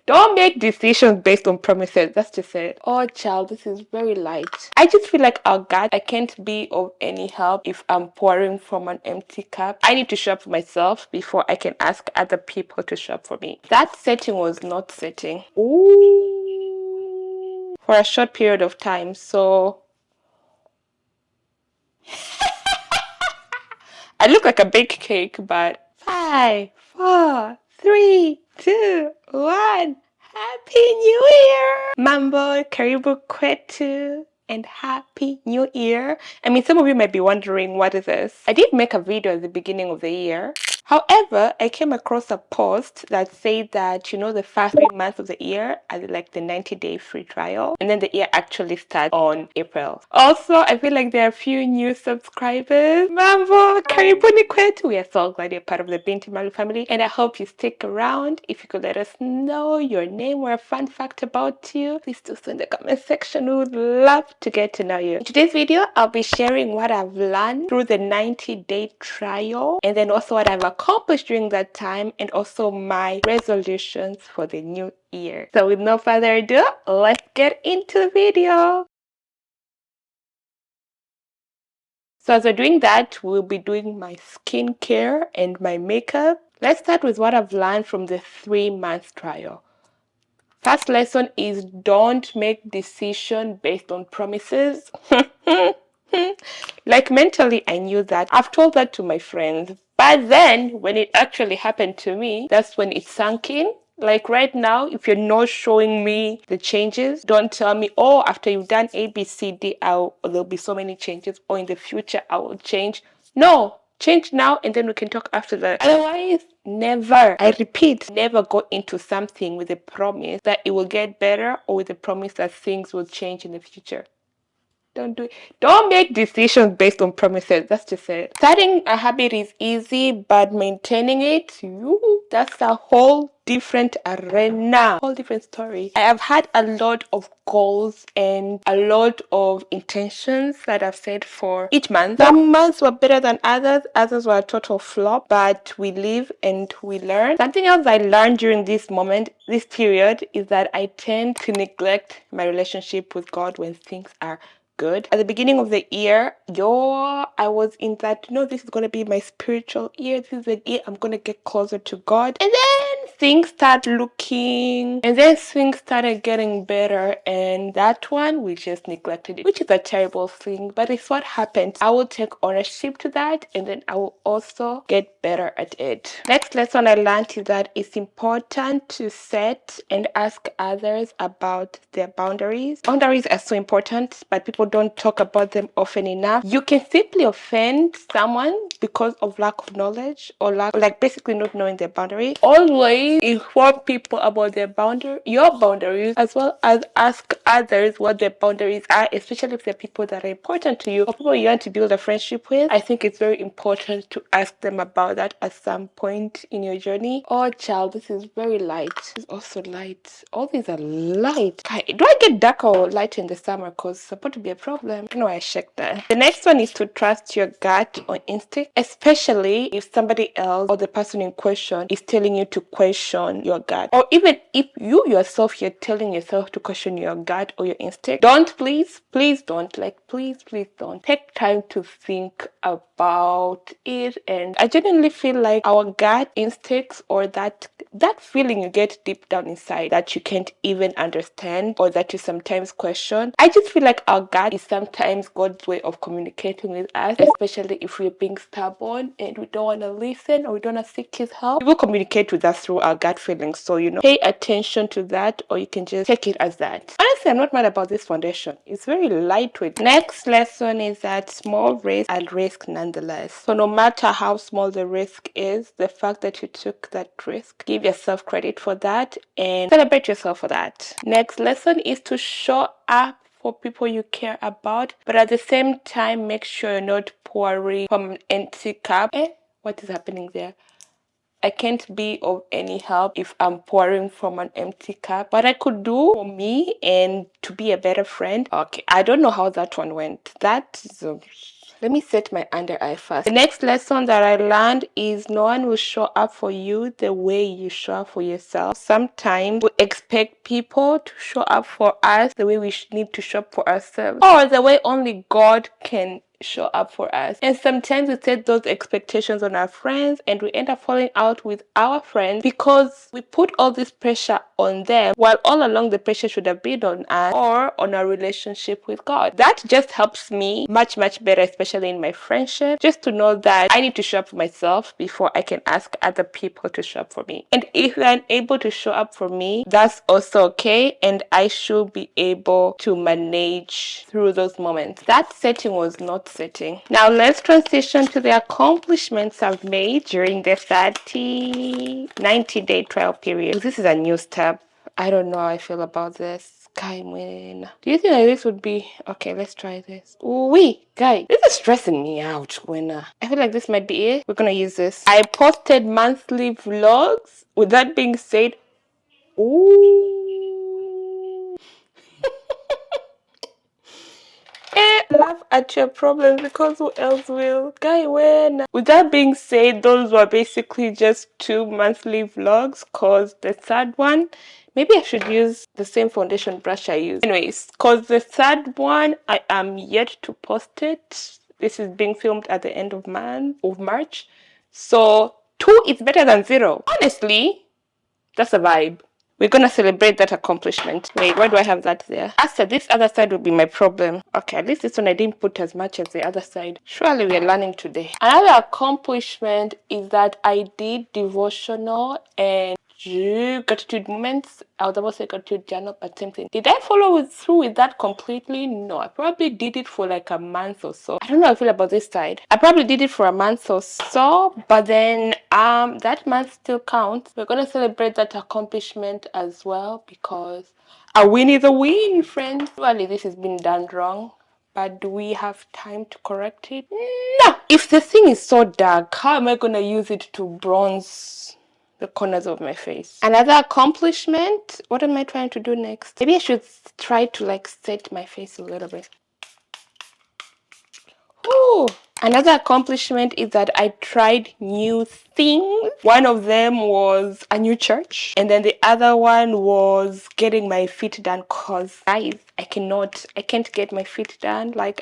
Don't make decisions based on promises. That's just it. Oh, child, this is very light. I just feel like I can't be of any help if I'm pouring from an empty cup. I need to show up for myself before I can ask other people to show up for me. That setting was not setting. Ooh. For a short period of time. So I look like a baked cake, but 5, 4, 3, 2, 1. Happy New Year! Mambo, karibu kwetu, and Happy New Year. I mean, some of you might be wondering, what is this? I did make a video at the beginning of the year. However, I came across a post that said that, the first 3 months of the year are like the 90-day free trial. And then the year actually starts on April. Also, I feel like there are a few new subscribers. Mambo, karibuni kwetu. We are so glad you're part of the Binti Malu family. And I hope you stick around. If you could let us know your name or a fun fact about you, please do so in the comment section. We would love to get to know you. In today's video, I'll be sharing what I've learned through the 90-day trial, and then also what I've accomplished during that time, and also my resolutions for the new year. So with no further ado, let's get into the video. So as we're doing that, we'll be doing my skincare and my makeup. Let's start with what I've learned from the 3-month trial. First lesson is don't make decisions based on promises. Like mentally, I knew that. I've told that to my friends. But then when it actually happened to me, that's when it sunk in. Like right now, if you're not showing me the changes, don't tell me, oh, after you've done A, B, C, D, there'll be so many changes, or in the future I will change. No, change now and then we can talk after that. Otherwise, never, I repeat, never go into something with a promise that it will get better or with a promise that things will change in the future. Don't do it. Don't make decisions based on promises. That's just it. Starting a habit is easy, but maintaining it, that's a whole different arena. Whole different story. I have had a lot of goals and a lot of intentions that I've set for each month. Some months were better than others were a total flop, but we live and we learn. Something else I learned during this period, is that I tend to neglect my relationship with God when things are good. At the beginning of the year, I was in that, this is going to be my spiritual year. This is the year I'm going to get closer to God. And then things started getting better. And that one, we just neglected it, which is a terrible thing, but it's what happened. I will take ownership to that, and then I will also get better at it. Next lesson I learned is that it's important to set and ask others about their boundaries. Boundaries are so important, but people don't talk about them often enough. You can simply offend someone because of lack of knowledge, or basically not knowing their boundary. Always inform people about your boundaries, as well as ask others what their boundaries are, especially if they're people that are important to you or people you want to build a friendship with. I think it's very important to ask them about that at some point in your journey. Oh, child, this is very light. This is also light. All these are light. Do I get darker or lighter in the summer? Because it's supposed to be a problem. I know I checked that. The next one is to trust your gut or instinct, especially if somebody else or the person in question is telling you to question your gut, or even if you yourself, you're telling yourself to question your gut or your instinct. Please don't take time to think about it. And I genuinely feel like our gut instincts, or that feeling you get deep down inside that you can't even understand, or that you sometimes question, I just feel like our gut is sometimes God's way of communicating with us, especially if we're being stubborn and we don't want to listen, or we don't want to seek his help. He will communicate with us through our gut feelings. So pay attention to that, or you can just take it as that. Honestly, I'm not mad about this foundation. It's very lightweight. Next lesson is that small risks are risk nonetheless. So no matter how small the risk is, the fact that you took that risk, give yourself credit for that and celebrate yourself for that. Next lesson is to show up for people you care about, but at the same time, make sure you're not pouring from an empty cup. What is happening there? I can't be of any help if I'm pouring from an empty cup. What I could do for me and to be a better friend. Okay, I don't know how that one went. That is Let me set my under eye first. The next lesson that I learned is no one will show up for you the way you show up for yourself. Sometimes we expect people to show up for us the way we need to show up for ourselves, or the way only God can show up for us. And sometimes we set those expectations on our friends and we end up falling out with our friends because we put all this pressure on them, while all along the pressure should have been on us or on our relationship with God. That just helps me much better, especially in my friendship, just to know that I need to show up for myself before I can ask other people to show up for me. And if they're unable to show up for me, that's also okay, and I should be able to manage through those moments. That setting was not setting. Now let's transition to the accomplishments I've made during the 90-day trial period. This is a new step. I don't know how I feel about this. Guy, man. Do you think that this would be okay? Let's try this. Ooh, guy, this is stressing me out. I feel like this might be it. We're gonna use this. I posted monthly vlogs. With that being said, ooh. Laugh at your problems because who else will? Guy, when? With that being said, those were basically just 2 monthly vlogs, cause the third one, maybe I should use the same foundation brush I use. Anyways, cause the third one, I am yet to post it. This is being filmed at the end of March. So 2 is better than 0. Honestly, that's a vibe. We're gonna celebrate that accomplishment. Wait, why do I have that there? After this other side will be my problem. Okay, at least this one I didn't put as much as the other side. Surely we are learning today. Another accomplishment is that I did devotional and gratitude moments. I was about to say gratitude journal, but same thing. Did I follow through with that completely? No, I probably did it for like a month or so. I don't know how I feel about this side. I probably did it for a month or so, but then that month still counts. We're gonna celebrate that accomplishment as well because a win is a win, friends. Surely this has been done wrong. But do we have time to correct it? No! If the thing is so dark, how am I gonna use it to bronze the corners of my face? Another accomplishment. What am I trying to do next? Maybe I should try to like set my face a little bit. Ooh. Another accomplishment is that I tried new things. One of them was a new church, and then the other one was getting my feet done, cause guys, I can't get my feet done. Like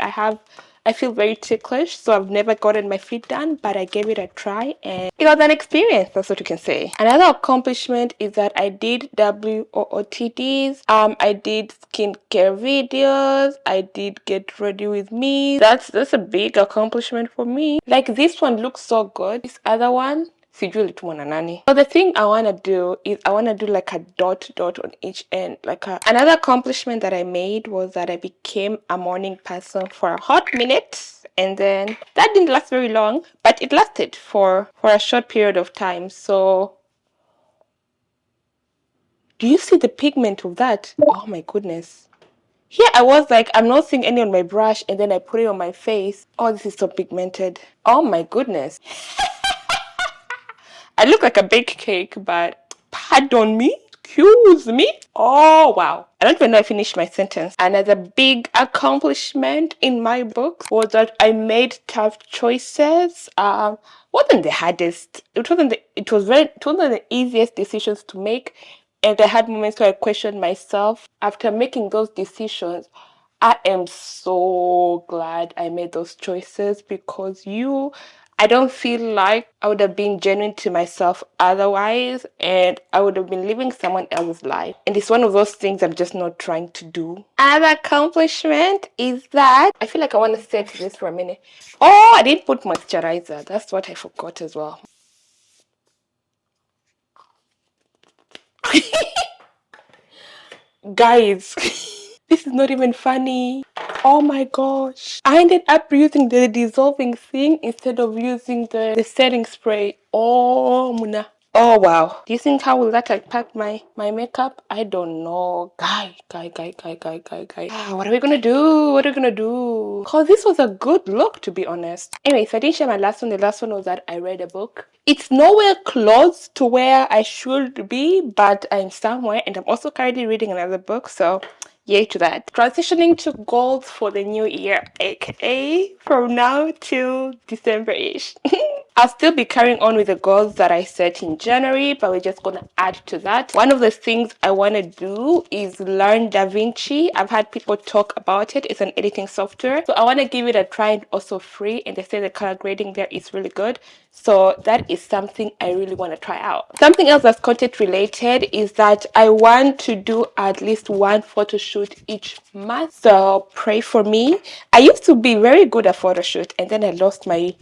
I feel very ticklish, so I've never gotten my feet done, but I gave it a try and it was an experience, that's what you can say. Another accomplishment is that I did WOOTDs, I did skincare videos, I did get ready with me. That's a big accomplishment for me. Like this one looks so good. This other one, sijui litumwa na nani. So the thing I want to do is I want to do like a dot on each end. Another accomplishment that I made was that I became a morning person for a hot minute. And then that didn't last very long, but it lasted for a short period of time. So do you see the pigment of that? Oh my goodness. Here I was like, I'm not seeing any on my brush, and then I put it on my face. Oh, this is so pigmented. Oh my goodness. I look like a baked cake, but pardon me. Excuse me. Oh, wow. I don't even know I finished my sentence. Another big accomplishment in my book was that I made tough choices. Wasn't the hardest. It wasn't the easiest decisions to make. And I had moments where I questioned myself. After making those decisions, I am so glad I made those choices because I don't feel like I would have been genuine to myself otherwise, and I would have been living someone else's life. And it's one of those things I'm just not trying to do. Another accomplishment is that I feel like I want to set this for a minute. Oh, I didn't put moisturizer. That's what I forgot as well. Guys, this is not even funny. Oh my gosh. I ended up using the dissolving thing instead of using the setting spray. Oh, Muna. Oh, wow. Do you think how will that impact my makeup? I don't know. Guy. What are we gonna do? Because this was a good look, to be honest. Anyway, so I didn't share my last one. The last one was that I read a book. It's nowhere close to where I should be, but I'm somewhere, and I'm also currently reading another book. So Yay to that. Transitioning to goals for the new year, aka from now till December-ish. I'll still be carrying on with the goals that I set in January, but we're just gonna add to that. One of the things I want to do is learn DaVinci. I've had people talk about it. It's an editing software, so I want to give it a try, and also free, and they say the color grading there is really good. So that is something I really want to try out. Something else that's content related is that I want to do at least one photo shoot each month, so pray for me. I used to be very good at photo shoot, and then I lost my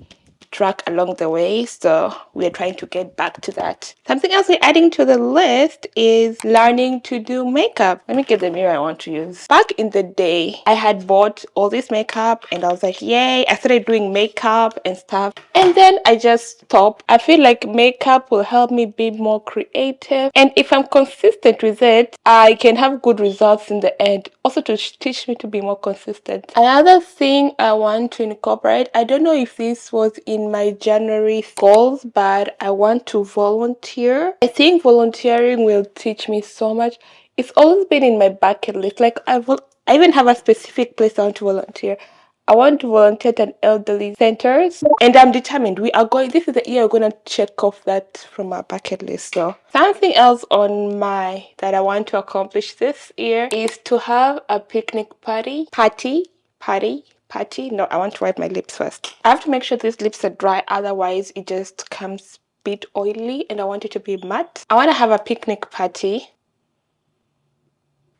track along the way, so we're trying to get back to that. Something else we're adding to the list is learning to do makeup. Let me get the mirror I want to use. Back in the day, I had bought all this makeup and I was like, yay, I started doing makeup and stuff, and then I just stopped. I feel like makeup will help me be more creative, and if I'm consistent with it, I can have good results in the end, also to teach me to be more consistent. Another thing I want to incorporate, I don't know if this was in my January goals, but I want to volunteer. I think volunteering will teach me so much. It's always been in my bucket list. Like I even have a specific place I want to volunteer. I want to volunteer at an elderly centers, and I'm determined. We are going. This is the year we're gonna check off that from our bucket list. So something else on my that I want to accomplish this year is to have a picnic party. No, I want to wipe my lips first. I have to make sure these lips are dry, otherwise it just comes a bit oily, and I want it to be matte. I want to have a picnic party.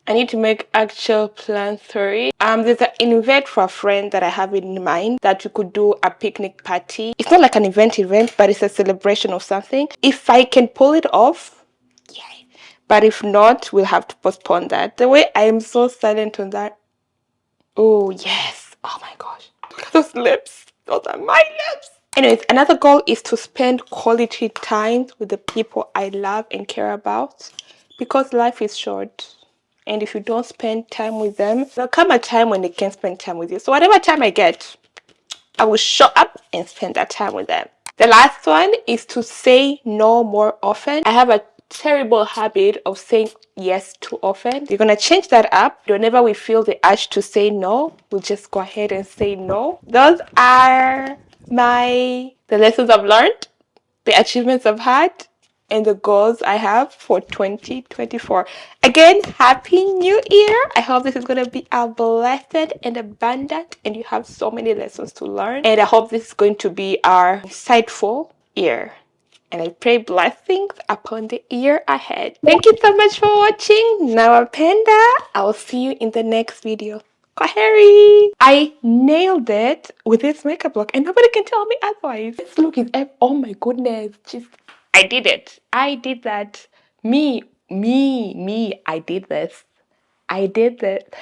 I need to make actual plans for it. There's an event for a friend that I have in mind that we could do a picnic party. It's not like an event, but it's a celebration of something. If I can pull it off, yay. But if not, we'll have to postpone that. The way I am so silent on that. Oh, yes. Oh my gosh. Look at those lips. Those are my lips. Anyways, another goal is to spend quality time with the people I love and care about, because life is short. And if you don't spend time with them, there'll come a time when they can't spend time with you. So whatever time I get, I will show up and spend that time with them. The last one is to say no more often. I have a terrible habit of saying yes too often. We're gonna change that up. Whenever we feel the urge to say no, we'll just go ahead and say no. Those are the lessons I've learned, the achievements I've had, and the goals I have for 2024. Again, happy new year. I hope this is going to be a blessed and abundant, and you have so many lessons to learn, and I hope this is going to be our insightful year, and I pray blessings upon the year ahead. Thank you so much for watching. Now Panda, I will see you in the next video. Harry, I nailed it with this makeup look, and nobody can tell me otherwise. This look is oh my goodness, just I did it. I did that. Me, I did this. I did that.